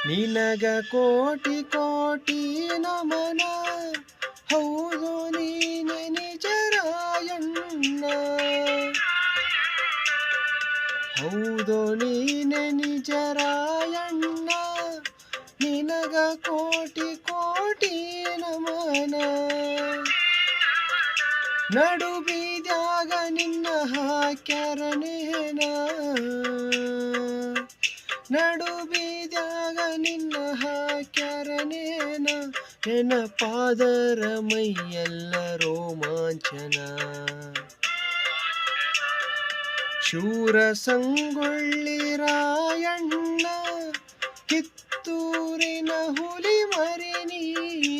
ನಿನಗ ಕೋಟಿ ಕೋಟಿ ನಮನ, ಹೌದು ನೀನೆ ನಿಜ ರಾಯಣ್ಣ, ಹೌದು ನೀನೆ ನಿಜ ರಾಯಣ್ಣ, ನಿನಗ ಕೋಟಿ ಕೋಟಿ ನಮನ. ನಡು ಬೀದ್ಯಾಗ ನಿನ್ನ ಹಾಕ್ಯಾರ ನೇನ, ನಡು ಬೀದ್ಯಾಗ ನಿನ್ನ ಹಾಕ್ಯಾರ ನೇನ, ನೆನಪಾದರ ಮೈಯೆಲ್ಲ ರೋಮಾಂಚನ. ಶೂರ ಸಂಗೊಳ್ಳಿ ರಾಯಣ್ಣ, ಕಿತ್ತೂರಿನ ಹುಲಿ ಮರಿ ನೀನ.